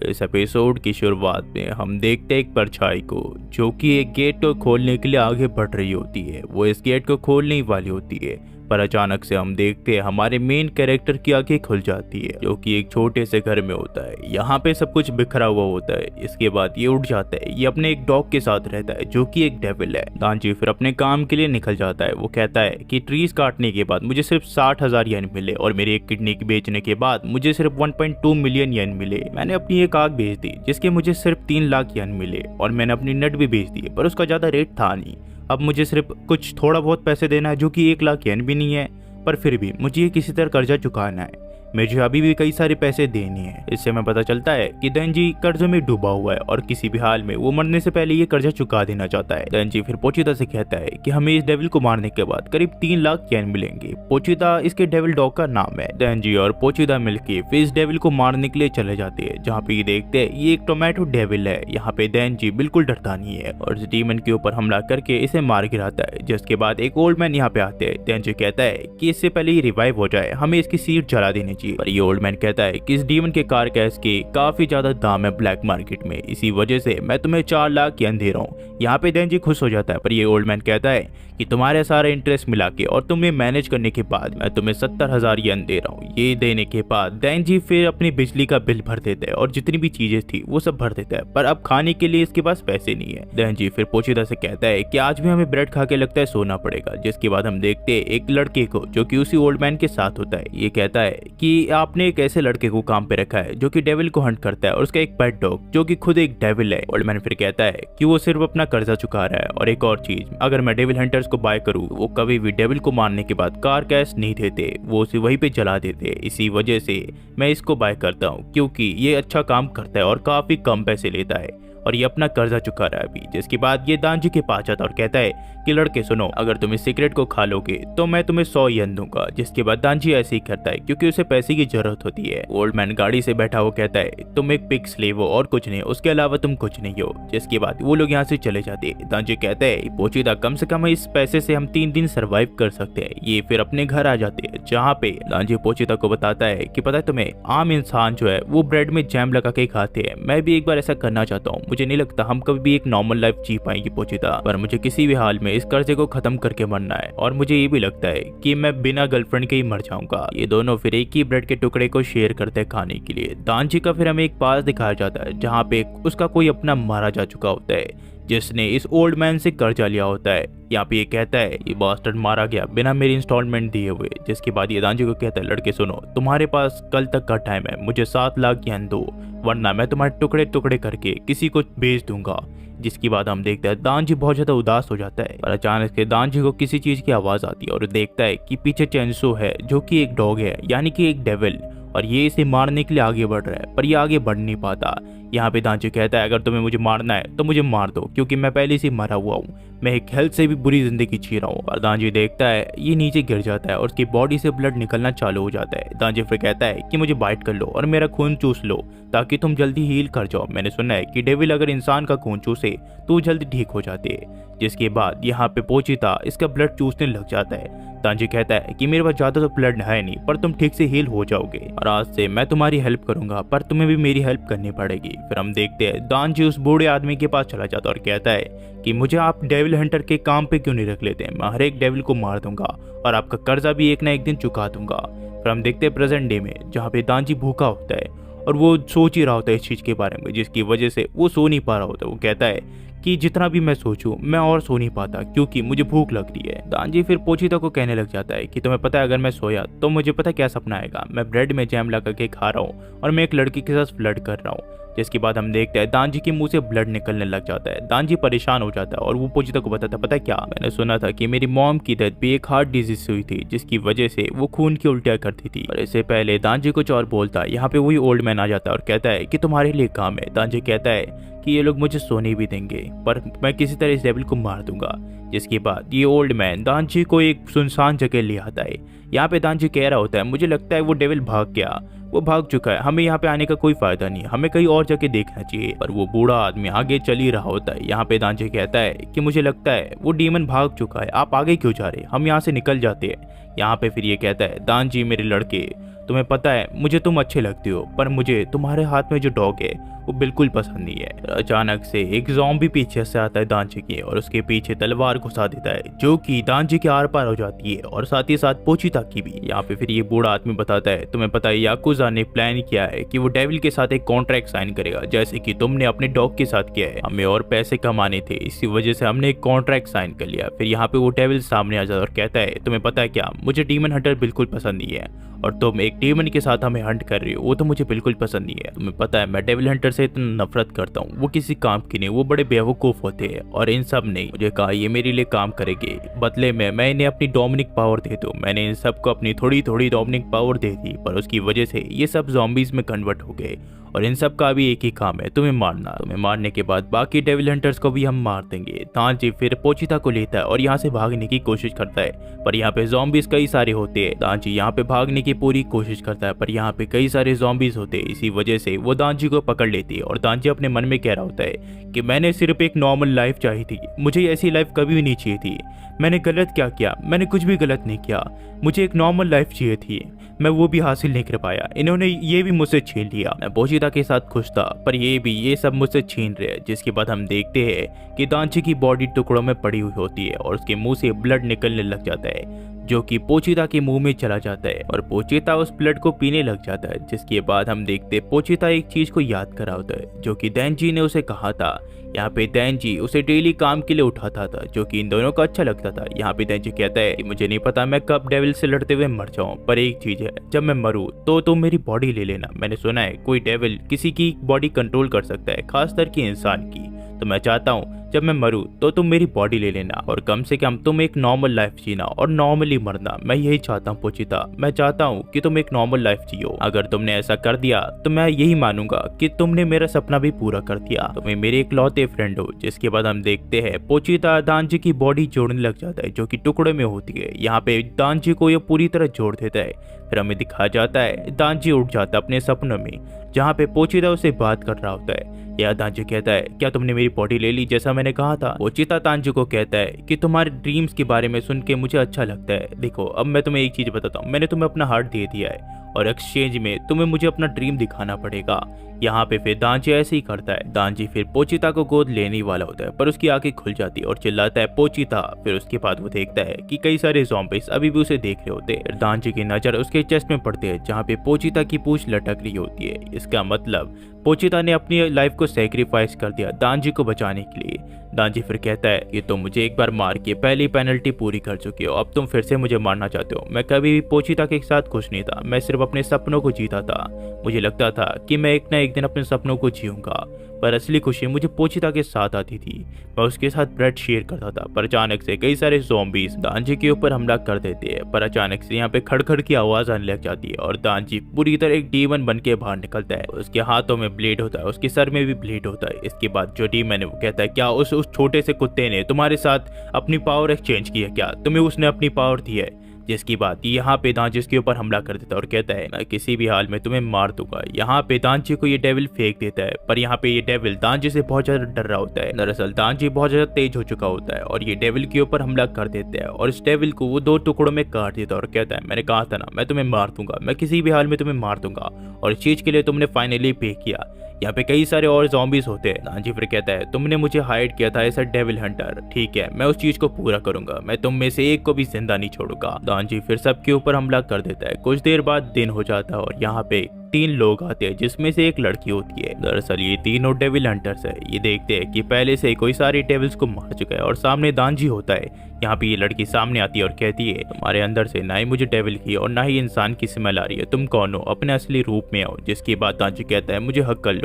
इस एपिसोड की शुरुआत में हम देखते हैं एक परछाई को जो कि एक गेट को खोलने के लिए आगे बढ़ रही होती है। वो इस गेट को खोलने ही वाली होती है, पर अचानक से हम देखते हैं हमारे मेन कैरेक्टर की आंखें खुल जाती है जो कि एक छोटे से घर में होता है। यहाँ पे सब कुछ बिखरा हुआ होता है। इसके बाद ये उठ जाता है। ये अपने एक डॉग के साथ रहता है जो कि एक डेविल है। दांजी फिर अपने काम के लिए निकल जाता है। वो कहता है कि ट्रीज काटने के बाद मुझे सिर्फ 60,000 येन मिले और मेरी एक किडनी बेचने के बाद मुझे सिर्फ 1.2 मिलियन येन मिले। मैंने अपनी एक आग बेच दी जिसके मुझे सिर्फ 3 लाख येन मिले और मैंने अपनी नट भी बेच दी पर उसका ज्यादा रेट था नहीं। अब मुझे सिर्फ कुछ थोड़ा बहुत पैसे देना है जो कि 1 लाख येन भी नहीं है, पर फिर भी मुझे ये किसी तरह कर्जा चुकाना है। मुझे अभी भी कई सारे पैसे देने हैं। इससे हमें पता चलता है कि दांजी कर्जों में डूबा हुआ है और किसी भी हाल में वो मरने से पहले ये कर्जा चुका देना चाहता है। दांजी फिर पोचिता से कहता है कि हमें इस डेविल को मारने के बाद करीब 3 लाख येन मिलेंगे। पोचिता इसके डेविल डॉग का नाम है। दांजी और पोचिता मिलकर फिर इस डेविल को मारने के लिए चले जाते हैं, जहाँ पे ये देखते हैं ये एक टोमेटो डेविल है। यहाँ पे दांजी बिल्कुल डरता नहीं है और इस डीमन के ऊपर हमला करके इसे मार गिराता है। जिसके बाद एक ओल्ड मैन यहाँ पे आते हैं। दांजी कहता है कि इससे पहले ये रिवाइव हो जाए हमें इसकी सीट जला देनी चाहिए, पर ये ओल्ड मैन कहता है कि इस डीमन के कार कैश के काफी ज्यादा दाम है ब्लैक मार्केट में, इसी वजह से मैं तुम्हें 4 लाख येन दे रहा हूँ। यहाँ पे दांजी खुश हो जाता है, पर ये ओल्ड मैन कहता है कि तुम्हारे सारे इंटरेस्ट मिला के और तुम्हें मैनेज करने के बाद मैं तुम्हें 70,000 येन दे रहा हूँ। ये देने के बाद दांजी फिर अपनी बिजली का बिल भर देता है और जितनी भी चीजें थी वो सब भर देता है, पर अब खाने के लिए इसके पास पैसे नहीं है। दांजी फिर पोचिता से कहता है कि आज भी हमें ब्रेड खा के लगता है सोना पड़ेगा। जिसके बाद हम देखते हैं एक लड़के को जो कि उसी ओल्ड मैन के साथ होता है। ये कहता है कि आपने एक ऐसे लड़के को काम पे रखा है जो कि डेविल को हंट करता है और उसका एक पेट डॉग जो कि खुद एक डेविल है। ओल्ड मैन फिर कहता है कि वो सिर्फ अपना कर्जा चुका रहा है और एक और चीज, अगर मैं डेविल हंटर्स को बाय करूं वो कभी भी डेविल को मारने के बाद कार कैश नहीं देते, वो उसे वहीं पे जला देते। इसी वजह से मैं इसको बाय करता हूं क्योंकि ये अच्छा काम करता है और काफी कम पैसे लेता है और ये अपना कर्जा चुका रहा है अभी। जिसके बाद ये दांजी के पास जाता और कहता है कि लड़के सुनो, अगर तुम इस सिगरेट को खा लोगे तो मैं तुम्हें 100 येन दूंगा। जिसके बाद दांजी ऐसे ही करता है क्योंकि उसे पैसे की जरूरत होती है। ओल्ड मैन गाड़ी से बैठा वो कहता है तुम एक पिग स्लेव हो और कुछ नहीं, उसके अलावा तुम कुछ नहीं हो। जिसके बाद वो लोग यहाँ से चले जाते हैं। दांजी कहता है पोचिता कम से कम इस पैसे से हम 3 दिन सर्वाइव कर सकते हैं। ये फिर अपने घर आ जाते हैं, जहाँ पे दांजी पोचिता को बताता है कि पता है तुम्हें, आम इंसान जो है वो ब्रेड में जैम लगा के खाते हैं। मैं भी एक बार ऐसा करना चाहता हूँ। मुझे नहीं लगता हम कभी भी एक नॉर्मल लाइफ जी पाएंगे पोचिता, पर मुझे किसी भी हाल में इस कर्जे को खत्म करके मरना है और मुझे ये भी लगता है कि मैं बिना गर्लफ्रेंड के ही मर जाऊंगा। ये दोनों फिर एक ही ब्रेड के टुकड़े को शेयर करते हैं खाने के लिए। दांजी का फिर हमें एक पास दिखाया जाता है जहाँ पे उसका कोई अपना मारा जा चुका होता है जिसने इस ओल्ड मैन से कर्जा लिया होता है। यहाँ पे ये कहता है ये बास्टर्ड मारा गया बिना मेरी इंस्टॉलमेंट दिए हुए। जिसके बाद ये दांजी को कहता है लड़के सुनो, तुम्हारे पास कल तक का टाइम है, मुझे 7 लाख येन दो वरना मैं तुम्हारे टुकड़े टुकड़े करके किसी को बेच दूंगा। जिसके बाद हम देखते हैं दांजी बहुत ज्यादा उदास हो जाता है और अचानक से दांजी को किसी चीज की आवाज आती है और देखता है कि पीछे चेंसो है जो कि एक डॉग है, यानी कि एक डेविल, और ये इसे मारने के लिए आगे बढ़ रहा है पर ये आगे बढ़ नहीं पाता। यहाँ पे दांजी कहता है अगर तुम्हें मुझे मारना है तो मुझे मार दो क्योंकि मैं पहले से मरा हुआ हूँ, मैं एक हेल्थ से भी बुरी जिंदगी जी रहा हूँ। और दांजी देखता है ये नीचे गिर जाता है और उसकी बॉडी से ब्लड निकलना चालू हो जाता है। दांजी फिर कहता है कि मुझे बाइट कर लो और मेरा खून चूस लो ताकि तुम जल्दी हील कर जाओ। मैंने सुना है कि डेविल अगर इंसान का खून चूसे तो वो जल्दी ठीक हो जाते हैं। जिसके बाद यहाँ पे पोचिता इसका ब्लड चूसने लग जाता है। दांजी कहता है कि मेरे पास ज्यादा तो ब्लड है नहीं पर तुम ठीक से हील हो जाओगे और आज से मैं तुम्हारी हेल्प करूंगा, पर तुम्हें भी मेरी हेल्प करनी पड़ेगी। फिर हम देखते हैं दांजी उस बूढ़े आदमी के पास चला जाता और कहता है कि मुझे आप डेविल हंटर के काम पे क्यों नहीं रख लेते, मैं हर एक डेविल को मार दूंगा और आपका कर्जा भी एक ना एक दिन चुका दूंगा। फिर हम देखते हैं प्रेजेंट डे में जहाँ पे दांजी भूखा होता है और वो सोच ही रहा होता है इस चीज के बारे में, जिसकी वजह से वो सो नहीं पा रहा होता। वो कहता है कि जितना भी मैं सोचूं मैं और सो नहीं पाता क्योंकि मुझे भूख लग रही है। दांजी फिर पोचिता को कहने लग जाता है कि तुम्हें पता है अगर मैं सोया तो मुझे पता क्या सपना आएगा, मैं ब्रेड में जैम लगा के खा रहा हूँ और मैं एक लड़की के साथ फ्लर्ट कर रहा हूँ। जिसके बाद हम देखते हैं दांजी के मुंह से ब्लड निकलने लग जाता है। दांजी परेशान हो जाता है और वो पोचिता को बताता है पता है क्या, मैंने सुना था कि मेरी मॉम की डेथ भी एक हार्ट डिजीज हुई थी जिसकी वजह से वो खून की उल्टियां करती थी। और इससे पहले दांजी कुछ और बोलता है, यहाँ पे वही ओल्ड मैन आ जाता है और कहता है कि तुम्हारे लिए काम है। दांजी कहता है कि ये लोग मुझे सोने भी देंगे पर मैं किसी तरह इस डेविल को मार दूंगा। जिसके बाद ये ओल्ड मैन दांजी को एक सुनसान जगह ले आता है। यहाँ पे दांजी कह रहा होता है मुझे लगता है वो डेविल भाग गया, वो भाग चुका है, हमें यहाँ पे आने का कोई फायदा नहीं, हमें कहीं और जगह देखना चाहिए। पर वो बूढ़ा आदमी आगे चल ही रहा होता है। यहाँ पे दांजी कहता है कि मुझे लगता है वो डीमन भाग चुका है, आप आगे क्यों जा रहे, हम यहाँ से निकल जाते हैं। यहाँ पे फिर ये कहता है दांजी मेरे लड़के तुम्हें पता है मुझे तुम अच्छे लगते हो, पर मुझे तुम्हारे हाथ में जो डॉग है वो बिल्कुल पसंद नहीं है। अचानक से एक ज़ॉम्बी पीछे से आता है दांची के और उसके पीछे तलवार घुसा देता है, जो कि दांची के आर पार हो जाती है और साथ ही साथ पोचिता की भी। यहाँ पे फिर ये बूढ़ा आदमी बताता है, तुम्हें पता है याकुजा ने प्लान किया है कि वो डेविल के साथ एक कॉन्ट्रैक्ट साइन करेगा, जैसे कि तुमने अपने डॉग के साथ किया है। हमें और पैसे कमाने थे, इसी वजह से हमने एक कॉन्ट्रैक्ट साइन कर लिया। फिर यहाँ पे वो डेविल सामने आ जाता है और कहता है, तुम्हें पता है क्या, मुझे डीमन हंटर बिल्कुल पसंद नहीं है, और तुम एक डीमन के साथ हमें हंट कर रही हो, वो तो मुझे बिल्कुल पसंद नहीं है। तुम्हें पता है मैं डेविल हंटर से इतना नफरत करता हूँ, वो किसी काम की नहीं, वो बड़े बेवकूफ होते हैं। और इन सब ने मुझे कहा ये मेरे लिए काम करेंगे, बदले में मैं इन्हें अपनी डोमिनिक पावर दे दूं। मैंने इन सबको अपनी थोड़ी थोड़ी डोमिनिक पावर दे दी, पर उसकी वजह से ये सब ज़ॉम्बीज में कन्वर्ट हो गए, और इन सब का भी एक ही काम है, तुम्हें मारना। तुम्हें मारने के बाद बाकी डेविल हंटर्स को भी हम मार देंगे। दांची फिर पोचिता को लेता है और यहाँ से भागने की कोशिश करता है, पर यहाँ पे ज़ॉम्बीज कई सारे होते हैं। दांची यहाँ पे भागने की पूरी कोशिश करता है, पर यहाँ पे कई सारे ज़ॉम्बीज होते हैं। इसी वजह से वो दांची को पकड़ लेती है और दांची अपने मन में कह रहा होता है कि मैंने सिर्फ एक नॉर्मल लाइफ चाहिए थी, मुझे ऐसी लाइफ कभी भी नहीं चाहिए थी। मैंने गलत क्या किया? मैंने कुछ भी गलत नहीं किया, मुझे एक नॉर्मल लाइफ चाहिए थी, मैं वो भी हासिल नहीं कर पाया, इन्होंने ये भी मुझसे छीन लिया। मैं पोचिता के साथ खुश था, पर ये सब मुझसे छीन रहे हैं। जिसके बाद हम देखते हैं कि दांची की बॉडी टुकड़ों में पड़ी हुई होती है और उसके मुंह से ब्लड निकलने लग जाता है, जो कि पोचिता के मुंह में चला जाता है और पोचिता उस ब्लड को पीने लग जाता है। जिसके बाद हम देखते पोचिता एक चीज को याद कर रहा होता है, जो कि दैनजी ने उसे कहा था। यहाँ पे दैनजी उसे डेली काम के लिए उठाता था, जो कि इन दोनों को अच्छा लगता था। यहाँ पे दैनजी कहता है कि मुझे नहीं पता मैं कब डेविल से लड़ते हुए मर जाऊं, पर एक चीज है, जब मैं मरूं तो तुम मेरी बॉडी ले लेना। मैंने सुना है कोई डेविल किसी की बॉडी कंट्रोल कर सकता है, खासकर की इंसान की, तो मैं चाहता हूँ जब मैं मरूं तो तुम मेरी बॉडी ले लेना, और कम से कम तुम एक नॉर्मल लाइफ जीना और नॉर्मली मरना। मैं यही चाहता हूँ पोचिता, मैं चाहता हूँ कि तुम एक नॉर्मल लाइफ जियो। अगर तुमने ऐसा कर दिया तो मैं यही मानूंगा कि तुमने मेरा सपना भी पूरा कर दिया, तुम्हें मेरे इकलौते फ्रेंड हो। जिसके बाद हम देखते हैं पोचिता दांजी की बॉडी जोड़ने लग जाता है, जो कि टुकड़े में होती है। यहाँ पे दांजी को ये पूरी तरह जोड़ देता है। फिर हमें दिखाया जाता है दांजी उठ जाता है अपने सपनों में, जहाँ पे पोचिता उसे बात कर रहा होता है। यह दांजी कहता है, क्या तुमने मेरी बॉडी ले ली जैसा मैंने कहा था? पोचिता दांजी को कहता है कि तुम्हारे ड्रीम्स के बारे में सुन के मुझे अच्छा लगता है। देखो अब मैं तुम्हें एक चीज बताता हूँ, मैंने तुम्हें अपना हार्ट दे दिया है और एक्सचेंज में तुम्हें मुझे अपना ड्रीम दिखाना पड़ेगा। यहाँ पे फिर दांजी ऐसे ही करता है। दांजी फिर पोचिता को गोद लेने वाला होता है, पर उसकी आंखें खुल जाती है और चिल्लाता है पोचिता। फिर उसके बाद वो देखता है कि कई सारे ज़ॉम्बीज़ अभी भी उसे देख रहे होते हैं। दांजी की नजर उसके चेस्ट में पड़ती है, जहाँ पे पोचिता की पूंछ लटक रही होती है। इसका मतलब पोचिता ने अपनी लाइफ को सेक्रीफाइस कर दिया दांजी को बचाने के लिए। दांजी फिर कहता है कि तुम मुझे एक बार मार के पहली पेनल्टी पूरी कर चुके हो, अब तुम फिर से मुझे मारना चाहते हो। मैं कभी भी पोचिता के साथ खुश नहीं था, मैं सिर्फ अपने सपनों को जीता था। मुझे लगता था कि मैं एक ना एक दिन अपने सपनों को जीऊंगा, पर असली खुशी मुझे पोचिता के साथ आती थी। मैं उसके साथ ब्रेड शेयर करता था। पर अचानक से कई सारे ज़ॉम्बीज़ दांजी के ऊपर हमला कर देते हैं। पर अचानक से यहाँ पे खड़खड़ की आवाज़ आने लग जाती है और दांजी पूरी तरह एक डीमन बन के बाहर निकलता है। उसके हाथों में ब्लेड होता है, उसके सर में भी ब्लेड होता है। इसके बाद जो डीमन है वो कहता है, क्या उस छोटे से कुत्ते ने तुम्हारे साथ अपनी पावर एक्सचेंज की है? क्या तुम्हें उसने अपनी पावर दी है? जिसकी बात यहाँ पे दांची के ऊपर हमला कर देता है और कहता है, मैं किसी भी हाल में तुम्हें मार दूंगा। यहाँ पे दांची को ये डेविल फेंक देता है, पर यहाँ पे ये डेविल दांची से बहुत ज्यादा डर रहा होता है। दरअसल दांची बहुत ज्यादा तेज हो चुका होता है और ये डेविल के ऊपर हमला कर देता है और इस डेविल को वो 2 टुकड़ों में काट देता है और कहता है, मैंने कहा था ना मैं तुम्हें मार दूंगा, मैं किसी भी हाल में तुम्हें मार दूंगा, और इस चीज के लिए तुमने फाइनली पे किया। यहाँ पे कई सारे और ज़ॉम्बीज़ होते हैं। दांची फिर कहता है, तुमने मुझे हाइड किया था एज अ डेविल हंटर, ठीक है मैं उस चीज को पूरा करूंगा, मैं तुम में से एक को भी जिंदा नहीं छोड़ूंगा। दांची फिर सबके ऊपर हमला कर देता है। कुछ देर बाद दिन हो जाता है और यहाँ पे 3 लोग आते हैं, जिसमें से एक लड़की होती है। दरअसल ये तीनों डेविल हंटर्स है। ये देखते हैं कि पहले से कोई सारे डेविल्स को मार चुका है और सामने दांजी होता है। यहाँ पे ये लड़की सामने आती है और कहती है, तुम्हारे अंदर से ना ही मुझे डेविल की और ना ही इंसान की स्मेल आ रही है, तुम कौन हो? अपने असली रूप में आओ। जिसके बाद दांजी कहता है, मुझे हक कर लो।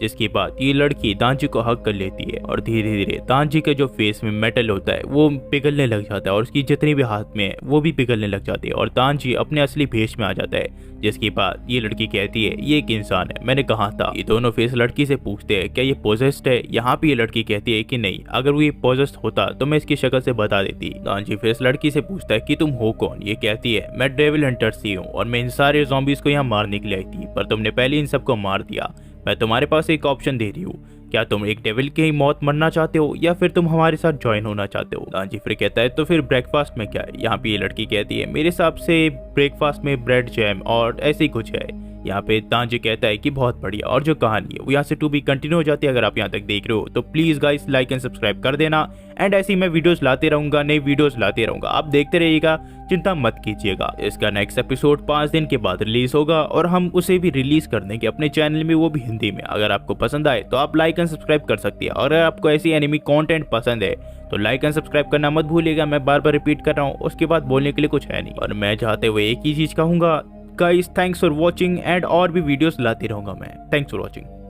जिसके बाद ये लड़की दांजी को हक कर लेती है और धीरे धीरे दांजी के जो फेस में मेटल होता है वो पिघलने लग जाता है और उसकी जितनी भी हाथ में है वो भी पिघलने लग जाती है और दांजी अपने असली भेष में आ जाता है। जिसके बाद ये लड़की कहती है, ये एक इंसान है, मैंने कहा था। ये दोनों फेस लड़की से पूछते हैं, क्या ये पोजेस्ड है? यहाँ पे ये लड़की कहती है कि नहीं, अगर वो ये पोजेस्ड होता तो मैं इसकी शक्ल से बता देती। दांजी फेस लड़की से पूछता है कि तुम हो कौन? ये कहती है, मैं डेविल हंटर सी हूँ और मैं इन सारे ज़ॉम्बीज़ को यहाँ मारने के लिए आई थी, पर तुमने पहले इन सबको मार दिया। मैं तुम्हारे पास एक ऑप्शन दे रही हूँ, क्या तुम एक डेविल की ही मौत मरना चाहते हो या फिर तुम हमारे साथ ज्वाइन होना चाहते हो। तांजी फिर कहता है तो फिर ब्रेकफास्ट में क्या है। यहाँ पे ये लड़की कहती है मेरे हिसाब से ब्रेकफास्ट में ब्रेड जैम और ऐसे ही कुछ है। यहाँ पे तांजी कहता है कि बहुत बढ़िया, और जो कहानी है वो यहाँ से टू बी कंटिन्यू हो जाती है। अगर आप यहाँ तक देख रहे हो तो please guys like and subscribe कर देना। एंड ऐसे ही मैं वीडियोस लाते रहूंगा, नई वीडियोस लाते रहूंगा, आप देखते रहिएगा, चिंता मत कीजिएगा। इसका नेक्स्ट एपिसोड 5 दिन के बाद रिलीज होगा और हम उसे भी रिलीज कर देंगे अपने चैनल में, वो भी हिंदी में। अगर आपको पसंद आए तो आप लाइक एंड सब्सक्राइब कर सकती है, और अगर आपको ऐसी एनिमी कंटेंट पसंद है तो लाइक एंड सब्सक्राइब करना मत भूलिएगा। मैं बार बार रिपीट कर रहा हूँ, उसके बाद बोलने के लिए कुछ है नहीं। और मैं चाहते हुए एक ही चीज कहूंगा, guys thanks for watching, and और भी वीडियोस लाते रहूंगा मैं। Thanks for watching.